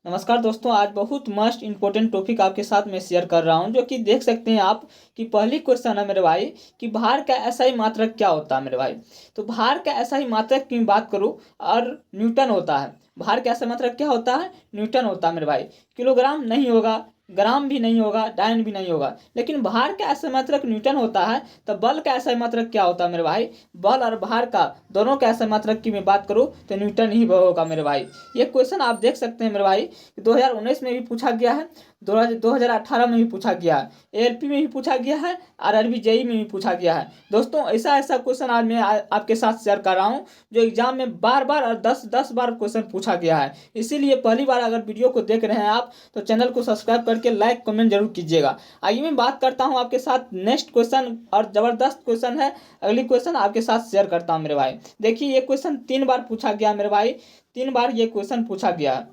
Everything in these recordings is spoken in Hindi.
नमस्कार दोस्तों, आज बहुत मस्ट इंपॉर्टेंट टॉपिक आपके साथ मैं शेयर कर रहा हूं, जो कि देख सकते हैं आप कि पहली क्वेश्चन है मेरे भाई कि भार का एसआई मात्रक क्या होता है मेरे भाई। तो भार का एसआई मात्रक की बात करूं और न्यूटन होता है। भार का एसआई मात्रक क्या होता है? न्यूटन होता है मेरे भाई। किलोग्राम नहीं होगा, ग्राम भी नहीं होगा, डायन भी नहीं होगा, लेकिन भार का एसआई मात्रक न्यूटन होता है। तो बल का एसआई मात्रक क्या होता है मेरे भाई? बल और भार का दोनों का एसआई मात्रक की मैं बात करूं तो न्यूटन ही होगा मेरे भाई। ये क्वेश्चन आप देख सकते हैं मेरे भाई, 2019 में भी पूछा गया है, 2018 में भी पूछा गया है, एएलपी में भी पूछा गया है, आरआरबी जेई में भी पूछा गया है। दोस्तों, ऐसा ऐसा क्वेश्चन आज मैं आपके साथ शेयर कर रहा हूं जो एग्जाम में बार बार और 10 बार क्वेश्चन पूछा गया है। इसीलिए पहली बार अगर वीडियो को देख रहे हैं आप तो चैनल को सब्सक्राइब करके लाइक कमेंट जरूर कीजिएगा। आइए मैं बात करता हूं आपके साथ नेक्स्ट क्वेश्चन, और जबरदस्त क्वेश्चन है। अगली क्वेश्चन आपके साथ शेयर करता हूं मेरे भाई। देखिए, ये क्वेश्चन 3 बार पूछा गया मेरे भाई, 3 बार ये क्वेश्चन पूछा गया है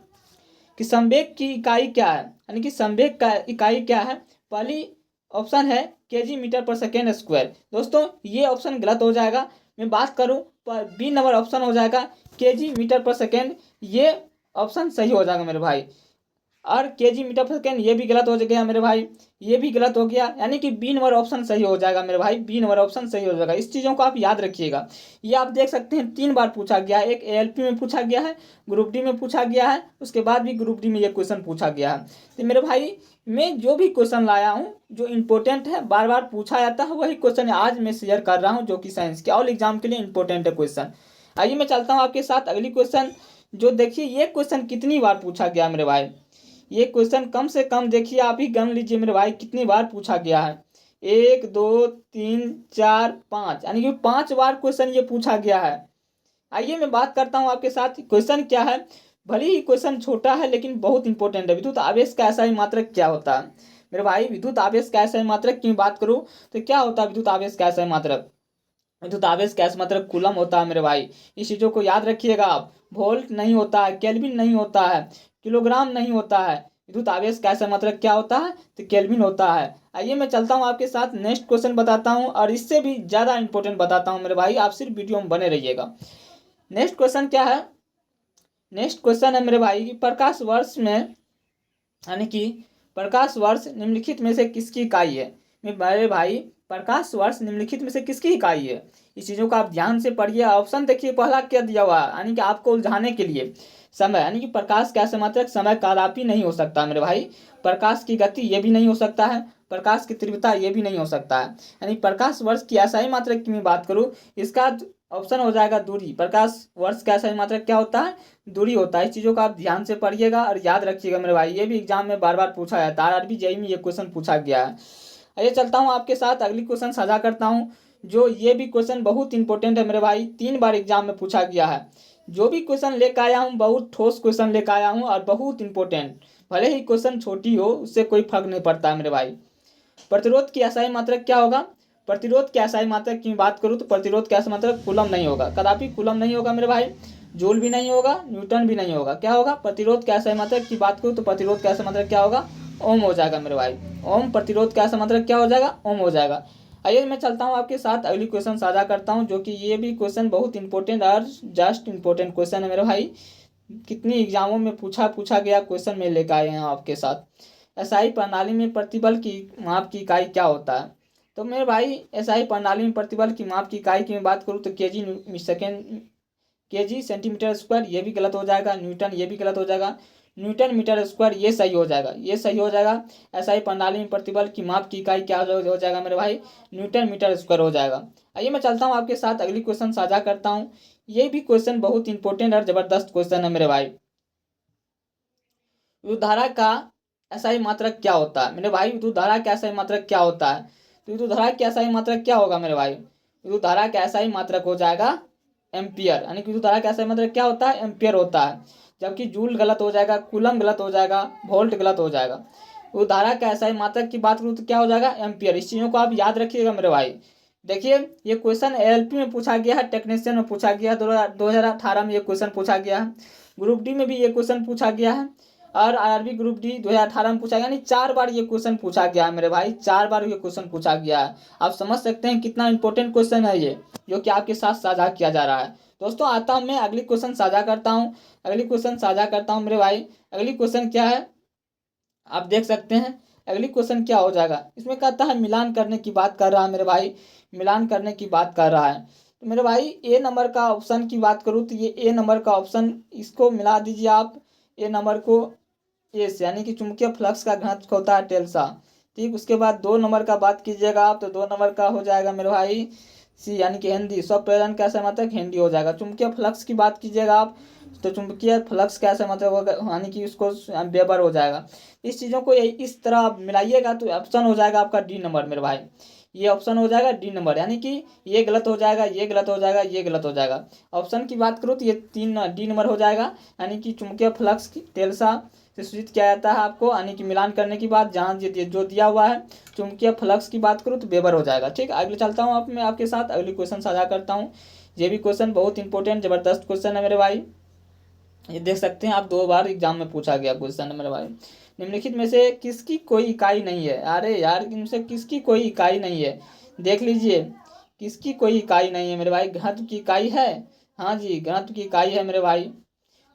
कि संवेग की इकाई क्या है, यानी कि संवेग का इकाई क्या है। पहली ऑप्शन है केजी मीटर पर सेकेंड स्क्वायर। दोस्तों, ये ऑप्शन गलत हो जाएगा। मैं बात करूं तो बी नंबर ऑप्शन हो जाएगा केजी मीटर पर सेकेंड। ये ऑप्शन सही हो जाएगा मेरे भाई। और केजी मीटर पर सेकेंड ये भी गलत हो गया मेरे भाई, ये भी गलत हो गया, यानी कि बी नंबर ऑप्शन सही हो जाएगा मेरे भाई। बी नंबर ऑप्शन सही हो जाएगा। इस चीज़ों को आप याद रखिएगा। ये आप देख सकते हैं 3 बार पूछा गया है। एक एएलपी में पूछा गया है, ग्रुप डी में पूछा गया है, उसके बाद भी ग्रुप डी में ये क्वेश्चन पूछा गया है। तो मेरे भाई, मैं जो भी क्वेश्चन लाया हूँ जो इंपॉर्टेंट है, बार बार पूछा जाता है, वही क्वेश्चन आज मैं शेयर कर रहा हूँ, जो कि साइंस के ऑल एग्जाम के लिए इंपॉर्टेंट है क्वेश्चन। आइए मैं चलता हूँ आपके साथ अगली क्वेश्चन। जो देखिए, ये क्वेश्चन कितनी बार पूछा गया मेरे भाई। ये क्वेश्चन कम से कम देखिए, आप ही गन लीजिए मेरे भाई, कितनी बार पूछा गया है। 1 2 3 4 5, यानी कि 5 बार क्वेश्चन ये पूछा गया है। आइए मैं बात करता हूँ आपके साथ क्वेश्चन क्या है। भले ही क्वेश्चन छोटा है लेकिन बहुत इंपॉर्टेंट है। विद्युत आवेश का एसआई मात्रक क्या होता है मेरे भाई? विद्युत आवेश का एसआई मात्रक की बात करूँ तो क्या होता है विद्युत आवेश का एसआई मात्रक? विद्युत आवेश का एसआई मात्रक कूलम होता है मेरे भाई। इस चीज़ों को याद रखिएगा आप। वोल्ट नहीं होता है, केल्विन नहीं होता है, किलोग्राम नहीं होता है। विद्युत आवेश का एसआई मात्रक क्या होता है? तो केल्विन होता है। आइए मैं चलता हूँ आपके साथ नेक्स्ट क्वेश्चन बताता हूँ, और इससे भी ज़्यादा इंपॉर्टेंट बताता हूँ मेरे भाई। आप सिर्फ वीडियो में बने रहिएगा। नेक्स्ट क्वेश्चन क्या है? नेक्स्ट क्वेश्चन है मेरे भाई कि प्रकाश वर्ष में, यानी कि प्रकाश वर्ष निम्नलिखित में से किसकी इकाई है? मेरे भाई, प्रकाश वर्ष निम्नलिखित में से किसकी इकाई है? इस चीज़ों को आप ध्यान से पढ़िए। ऑप्शन देखिए, पहला क्या दिया हुआ है, यानी कि आपको उलझाने के लिए। समय, यानी कि प्रकाश का मात्रक समय कदापि नहीं हो सकता मेरे भाई। प्रकाश की गति ये भी नहीं हो सकता है, प्रकाश की तीव्रता ये भी नहीं हो सकता है। यानी प्रकाश वर्ष की एसआई मात्रक की मैं बात करूँ, इसका ऑप्शन हो जाएगा दूरी। प्रकाश वर्ष का एसआई मात्रक क्या होता है? दूरी होता है। इस चीज़ों को आप ध्यान से पढ़िएगा और याद रखिएगा मेरे भाई। ये भी एग्जाम में बार बार पूछा जाता है, आरआरबी जेईई में ये क्वेश्चन पूछा गया है। आइए चलता हूँ आपके साथ अगली क्वेश्चन साझा करता हूँ, जो ये भी क्वेश्चन बहुत इंपॉर्टेंट है मेरे भाई। 3 बार एग्जाम में पूछा गया है। जो भी क्वेश्चन लेकर आया हूँ, बहुत ठोस क्वेश्चन लेकर आया हूँ और बहुत इंपॉर्टेंट। भले ही क्वेश्चन छोटी हो, उससे कोई फर्क नहीं पड़ता है मेरे भाई। प्रतिरोध की एसआई मात्रक क्या होगा? प्रतिरोध की एसआई मात्रक की बात करूँ तो प्रतिरोध की एसआई मात्रक कूलम नहीं होगा, कदापि कूलम नहीं होगा मेरे भाई। जूल भी नहीं होगा, न्यूटन भी नहीं होगा। क्या होगा? प्रतिरोध की एसआई मात्रक की बात करूँ तो प्रतिरोध की एसआई मात्रक क्या होगा? ओम हो जाएगा मेरे भाई। ओम प्रतिरोध का एसआई मात्रक क्या हो जाएगा? ओम हो जाएगा। आइए मैं चलता हूँ आपके साथ अगली क्वेश्चन साझा करता हूँ, जो कि ये भी क्वेश्चन बहुत इंपॉर्टेंट और जस्ट इंपॉर्टेंट क्वेश्चन है मेरे भाई। कितनी एग्जामों में पूछा गया क्वेश्चन में लेकर आए हैं आपके साथ। एसआई प्रणाली में प्रतिबल की माप की इकाई क्या होता है? तो मेरे भाई, एसआई प्रणाली में प्रतिबल की माप की इकाई की मैं बात करूँ तो KG second, KG centimetre square ये भी गलत हो जाएगा। न्यूटन ये भी गलत हो जाएगा। न्यूटन मीटर स्क्वायर ये सही हो जाएगा, ये सही हो जाएगा। एसआई प्रणाली में प्रतिबल की माप की इकाई क्या हो जाएगा मेरे भाई? न्यूटन मीटर स्क्वायर हो जाएगा। आइए मैं चलता हूँ आपके साथ अगली क्वेश्चन साझा करता हूँ। ये भी क्वेश्चन बहुत इंपॉर्टेंट और जबरदस्त क्वेश्चन है मेरे भाई। विद्युत धारा का एसआई मात्रक क्या होता है मेरे भाई? विद्युत धारा का एसआई मात्रक क्या होता है? तो विद्युत धारा का एसआई मात्रक क्या होगा मेरे भाई? विद्युत धारा का एसआई मात्रक हो जाएगा एम्पियर, यानी कि विद्युत धारा का एसआई मात्रक क्या होता है? एम्पियर होता है। जबकि जूल गलत हो जाएगा, कूलम गलत हो जाएगा, वोल्ट गलत हो जाएगा। विद्युत धारा का एसआई मात्रक की बात करूँ तो क्या हो जाएगा? एम्पियर। इस चीज़ों को आप याद रखिएगा मेरे भाई। देखिए, ये क्वेश्चन एएलपी में पूछा गया है, टेक्नीशियन में पूछा गया है, 2018 में ये क्वेश्चन पूछा गया है। ग्रुप डी में भी ये क्वेश्चन पूछा गया है, और आरआरबी ग्रुप डी 2018 में पूछा गया। यानी 4 बार ये क्वेश्चन पूछा गया है मेरे भाई, 4 बार ये क्वेश्चन पूछा गया है। आप समझ सकते हैं कितना इंपॉर्टेंट क्वेश्चन है ये, जो कि आपके साथ साझा किया जा रहा है। दोस्तों आता हूँ मैं अगली क्वेश्चन साझा करता हूँ। अगली क्वेश्चन साझा करता हूँ मेरे भाई। अगली क्वेश्चन क्या है आप देख सकते हैं। अगली क्वेश्चन क्या हो जाएगा, इसमें कहता है मिलान करने की बात कर रहा है मेरे भाई, मिलान करने की बात कर रहा है। तो मेरे भाई ए नंबर का ऑप्शन की बात करूँ तो ये ए नंबर का ऑप्शन, इसको मिला दीजिए आप ए नंबर को ए से, यानी कि चुंबकीय फ्लक्स का घनत्व होता है टेल्सा। ठीक, उसके बाद 2 नंबर का बात कीजिएगा आप तो 2 नंबर का हो जाएगा मेरे भाई सी, यानी कि हेनरी। स्वप्रेरण कैसे मतलब हेनरी हो जाएगा। चुंबकीय फ्लक्स की बात कीजिएगा आप तो चुंबकीय फ्लक्स कैसे मतलब होगा, यानी कि उसको वेबर हो जाएगा। इस चीज़ों को इस तरह आप मिलाइएगा तो ऑप्शन हो जाएगा आपका डी नंबर मेरे भाई। ये ऑप्शन हो जाएगा डी नंबर, यानी कि ये गलत हो जाएगा, ये गलत हो जाएगा, ये गलत हो जाएगा। ऑप्शन की बात करूँ तो ये 3 डी नंबर हो जाएगा, यानी कि चुंबकीय फ्लक्स की टेल्सा से सूचित किया जाता है आपको, यानी कि मिलान करने की बात जहाँ जो दिया हुआ है चुंबकीय फ्लक्स की बात करूँ तो वेबर हो जाएगा। ठीक, अगले चलता हूँ मैं आपके साथ अगली क्वेश्चन साझा करता हूँ। ये भी क्वेश्चन बहुत इंपॉर्टेंट जबरदस्त क्वेश्चन है मेरे भाई। ये देख सकते हैं आप 2 बार एग्जाम में पूछा गया क्वेश्चन है मेरे भाई। निम्नलिखित में से किसकी कोई इकाई नहीं है, अरे यार इनसे किसकी कोई इकाई नहीं है, देख लीजिए किसकी कोई इकाई नहीं है मेरे भाई। घनत्व की इकाई है, हाँ जी घनत्व की इकाई है मेरे भाई।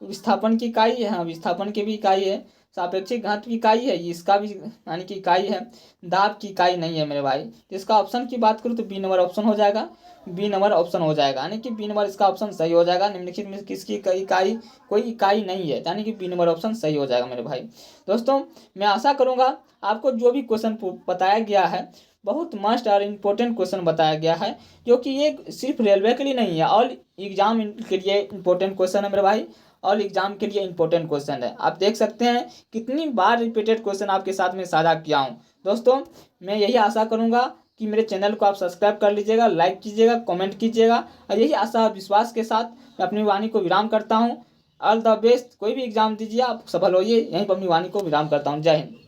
विस्थापन की इकाई है, हाँ विस्थापन की भी इकाई है। सापेक्षिक घनत्व की इकाई है, इसका भी यानी कि इकाई है। दाब की इकाई नहीं है मेरे भाई। इसका ऑप्शन की बात करूँ तो बी नंबर ऑप्शन हो जाएगा, बी नंबर ऑप्शन हो जाएगा, यानी कि बी नंबर इसका ऑप्शन सही हो जाएगा। निम्नलिखित में किसकी इकाई कोई इकाई नहीं है, यानी कि बी नंबर ऑप्शन सही हो जाएगा मेरे भाई। दोस्तों मैं आशा करूंगा आपको जो भी क्वेश्चन बताया गया है बहुत मस्ट और इम्पोर्टेंट क्वेश्चन बताया गया है, जो कि ये सिर्फ रेलवे के लिए नहीं है, ऑल एग्जाम के लिए इम्पोर्टेंट क्वेश्चन है मेरे भाई। ऑल एग्जाम के लिए इंपॉर्टेंट क्वेश्चन है। आप देख सकते हैं कितनी बार रिपीटेड क्वेश्चन आपके साथ में साझा किया हूँ। दोस्तों मैं यही आशा करूँगा कि मेरे चैनल को आप सब्सक्राइब कर लीजिएगा, लाइक कीजिएगा, कमेंट कीजिएगा, और यही आशा विश्वास के साथ मैं अपनी वाणी को विराम करता हूँ। ऑल द बेस्ट, कोई भी एग्जाम दीजिए आप सफल होइए, यहीं पर अपनी वाणी को विराम करता हूँ। जय हिंद।